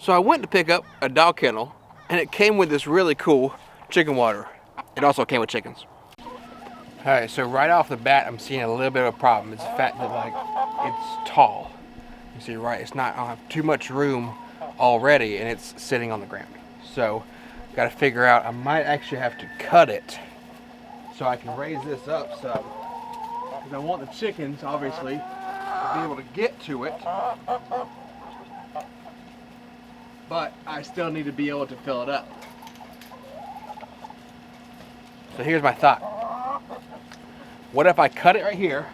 So I went to pick up a dog kennel, and it came with this really cool chicken water. It also came with chickens. Alright, so right off the bat, I'm seeing a little bit of a problem. It's the fact that, like, it's tall. You see, right, it's not, I don't have too much room already, and it's sitting on the ground. So, got to figure out, I might actually have to cut it so I can raise this up some. Because I want the chickens, obviously, to be able to get to it. But I still need to be able to fill it up. So here's my thought. What if I cut it right here,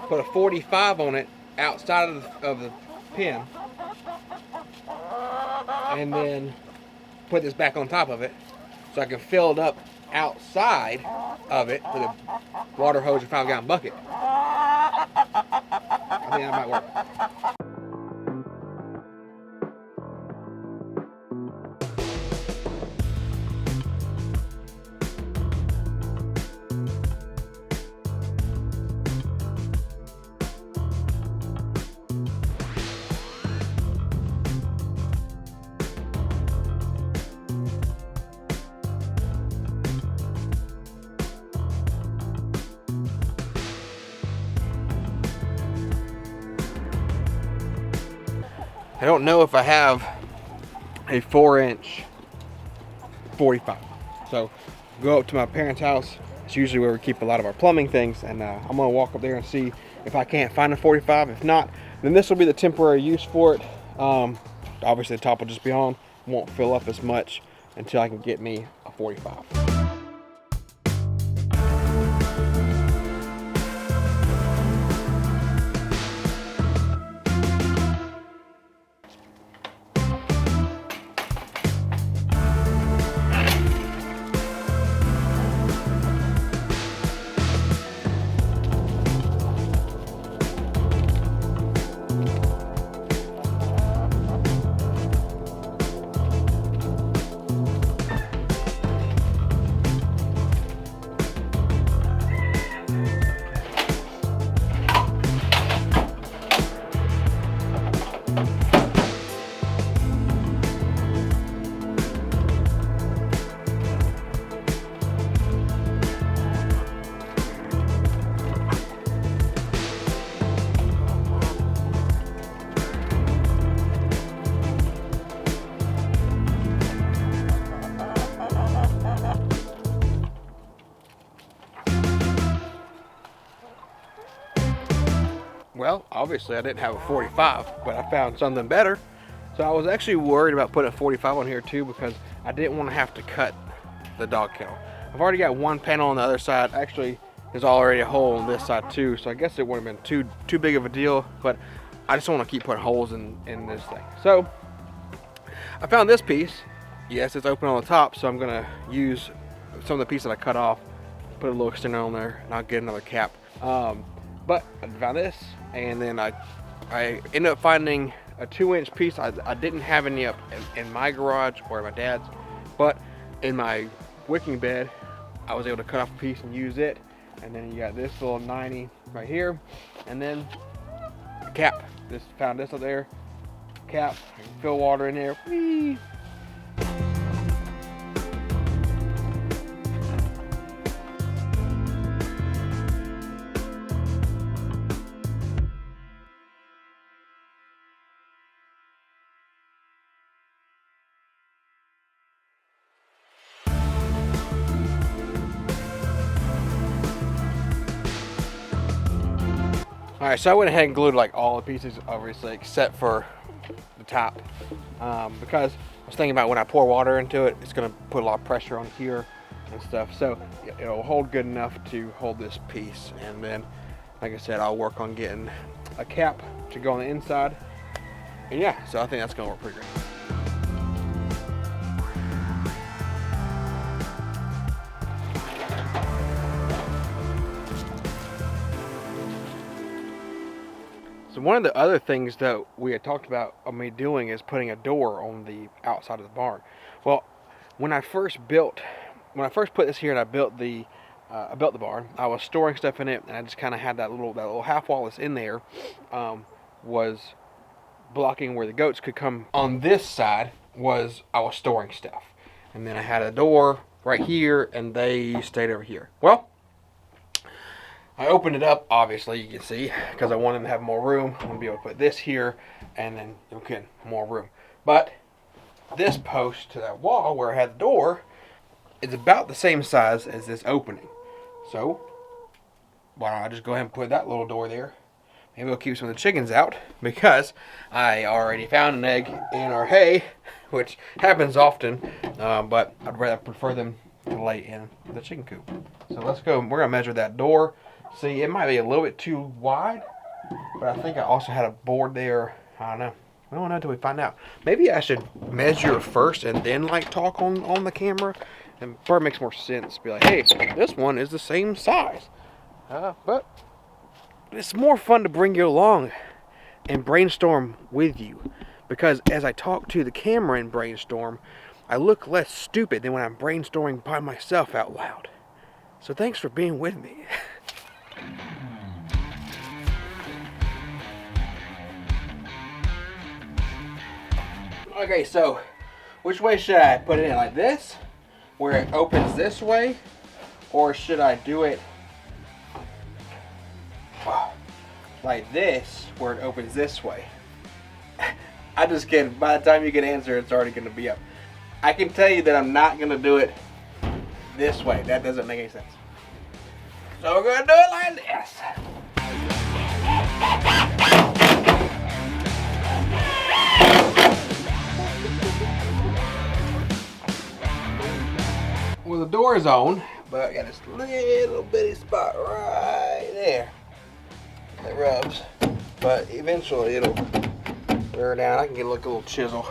put a 45 on it outside of the pen, and then put this back on top of it so I can fill it up outside of it with a water hose or 5-gallon bucket. I think that might work. I don't know if I have a 4-inch 45. So go up to my parents' house. It's usually where we keep a lot of our plumbing things, and I'm gonna walk up there and see if I can't find a 45. If not, then this will be the temporary use for it. Obviously the top will just be on, won't fill up as much until I can get me a 45. Well, obviously I didn't have a 45, but I found something better. So I was actually worried about putting a 45 on here too, because I didn't want to have to cut the dog kennel. I've already got one panel on the other side. Actually, there's already a hole on this side too, so I guess it wouldn't have been too big of a deal, but I just want to keep putting holes in this thing. So I found this piece. Yes, it's open on the top, so I'm gonna use some of the piece that I cut off, put a little extender on there, and I'll get another cap. But I found this, and then I ended up finding a 2-inch piece. I didn't have any up in my garage or my dad's, but in my wicking bed, I was able to cut off a piece and use it. And then you got this little 90 right here, and then a cap. Found this up there, cap. I can fill water in there. Whee! All right, so I went ahead and glued like all the pieces, obviously, except for the top, because I was thinking about when I pour water into it, it's gonna put a lot of pressure on here and stuff. So it'll hold good enough to hold this piece. And then, like I said, I'll work on getting a cap to go on the inside. And yeah, so I think that's gonna work pretty great. So one of the other things that we had talked about me doing is putting a door on the outside of the barn. Well, when I first put this here and I built the barn, I was storing stuff in it, and I just kind of had that little half wall that's in there was blocking where the goats could come on this side was I was storing stuff. And then I had a door right here, and they stayed over here. Well, I opened it up, obviously, you can see, because I wanted to have more room. I want to be able to put this here, and then, again, more room. But this post to that wall where I had the door is about the same size as this opening. So, why don't I just go ahead and put that little door there? Maybe we'll keep some of the chickens out, because I already found an egg in our hay, which happens often, but I'd rather prefer them to lay in the chicken coop. So let's go. We're going to measure that door. See, it might be a little bit too wide, but I think I also had a board there. I don't know. We don't know until we find out. Maybe I should measure first and then like talk on the camera. And probably makes more sense. Be like, hey, this one is the same size. But it's more fun to bring you along and brainstorm with you. Because as I talk to the camera and brainstorm, I look less stupid than when I'm brainstorming by myself out loud. So thanks for being with me. Okay, so which way should I put it in? Like this, where it opens this way? Or should I do it like this, where it opens this way? I just kidding. By the time you can answer, it's already going to be up. I can tell you that I'm not going to do it this way. That doesn't make any sense. So we're going to do it like this. Well, the door is on, but I got this little bitty spot right there that rubs. But eventually it'll wear down. I can get like a little chisel.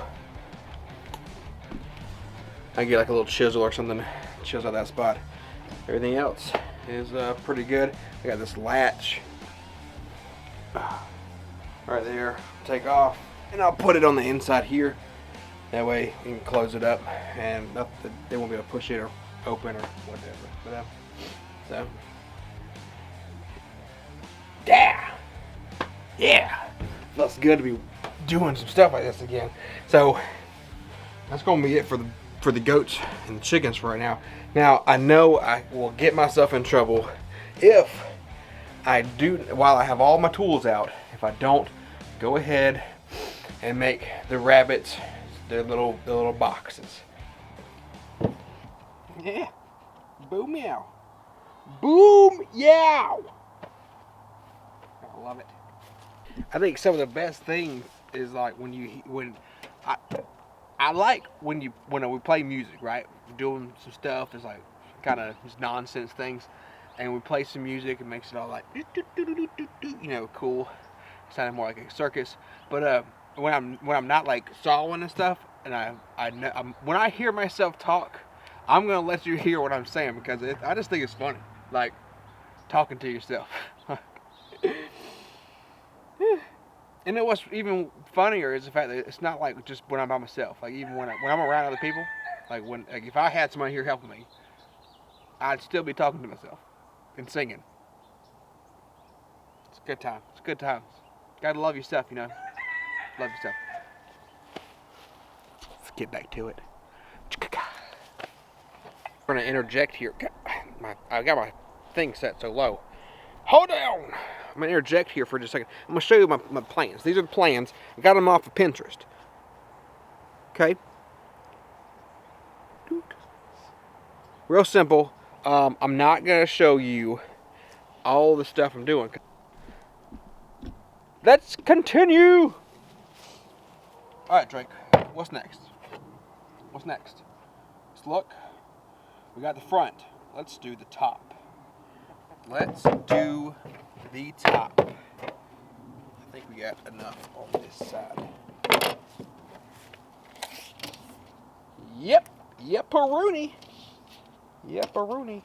I can get like a little chisel or something to chisel that spot. Everything else is pretty good. I got this latch right there. Take off, and I'll put it on the inside here. That way you can close it up, and they won't be able to push it or open or whatever. But, so, yeah, feels good to be doing some stuff like this again. So that's gonna be it for the goats and the chickens for right now. Now I know I will get myself in trouble if I do, while I have all my tools out, if I don't go ahead and make the rabbits their little boxes. Yeah. Boom meow. Boom yow. I love it. I think some of the best things is like when I like when we play music, right? We're doing some stuff that's like kind of just nonsense things, and we play some music and makes it all like you know, cool. Sounding more like a circus. But when I'm not like sawing and stuff, and when I hear myself talk, I'm gonna let you hear what I'm saying, because I just think it's funny, like talking to yourself. And what's even funnier is the fact that it's not like just when I'm by myself. Like even when I'm around other people, like if I had somebody here helping me, I'd still be talking to myself and singing. It's a good time. It's good times. Gotta love your stuff, you know. Love your stuff. Let's get back to it. We're gonna interject here. I got my thing set so low. Hold on. I'm gonna interject here for just a second. I'm gonna show you my plans. These are the plans. I got them off of Pinterest. Okay. Real simple. I'm not gonna show you all the stuff I'm doing. Let's continue. All right, Drake. What's next? What's next? Let's look. We got the front. Let's do the top. Let's do the top. I think we got enough on this side. Yep-a-rooney. Yep-a-rooney.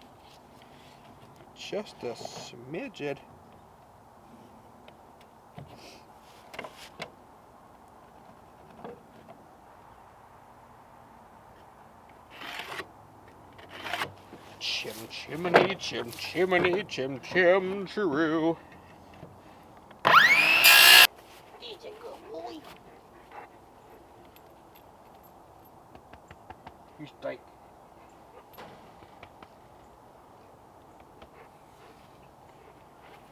Just a smidget. Chim chimney, chim chimney, chim chim chiroo. He's a good boy. You stink.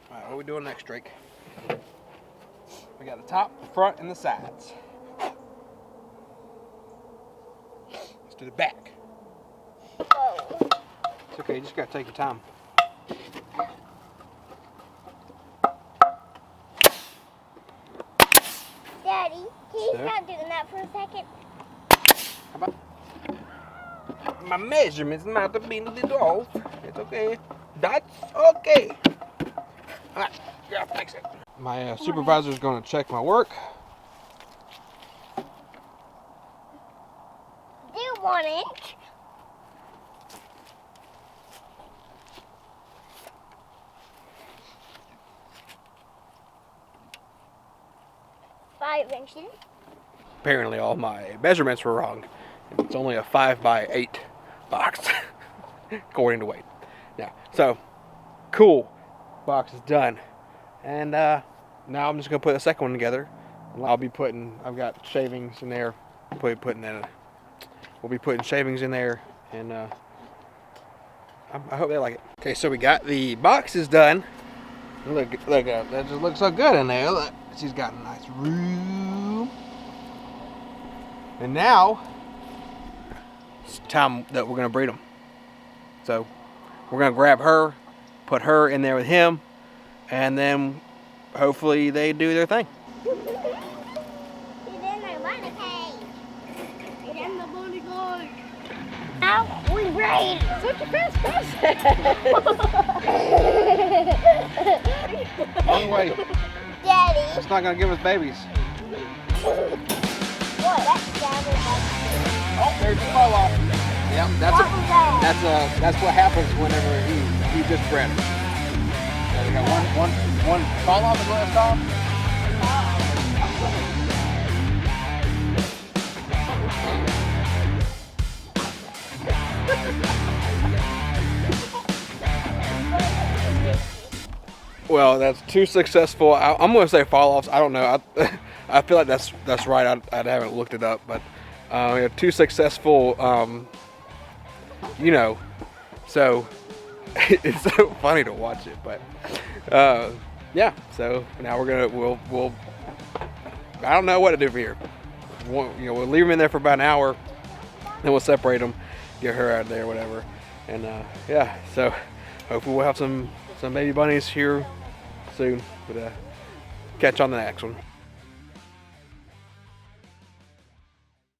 Alright, what are we doing next, Drake? We got the top, the front, and the sides. Let's do the back. It's okay, you just gotta take your time. Daddy, can you stop doing that for a second? How about my measurements might have been a little off. It's okay. That's okay. Alright, yeah, fix it. My supervisor is going to check my work. Do you want it? Five inches. Apparently all my measurements were wrong. It's only a 5x8 box, according to weight. Yeah, so cool. Box is done. And now I'm just gonna put the second one together. I'll be putting, I've got shavings in there. We'll be putting shavings in there, and I hope they like it. Okay, so we got the boxes done. Look, that just looks so good in there. Look, she's got a nice room. And now it's time that we're gonna breed them. So we're gonna grab her, put her in there with him, and then hopefully they do their thing. He's in my bunny cage. He's in the bunny cage. Now we breed. Such a fast process. Long way. Daddy. It's not gonna give us babies. What? That's Daddy. Oh, there's the fall off. Yep, that's what happens whenever you just bred her. So we got one fall off and last off. Well, that's two successful. I'm going to say fall offs. I don't know. I feel like that's right. I haven't looked it up, but we have two successful. So it's so funny to watch it, but yeah. So now we'll. I don't know what to do from here. We'll leave them in there for about an hour, then we'll separate them, get her out of there, whatever, and yeah. So hopefully we'll have some baby bunnies here soon. But catch on the next one.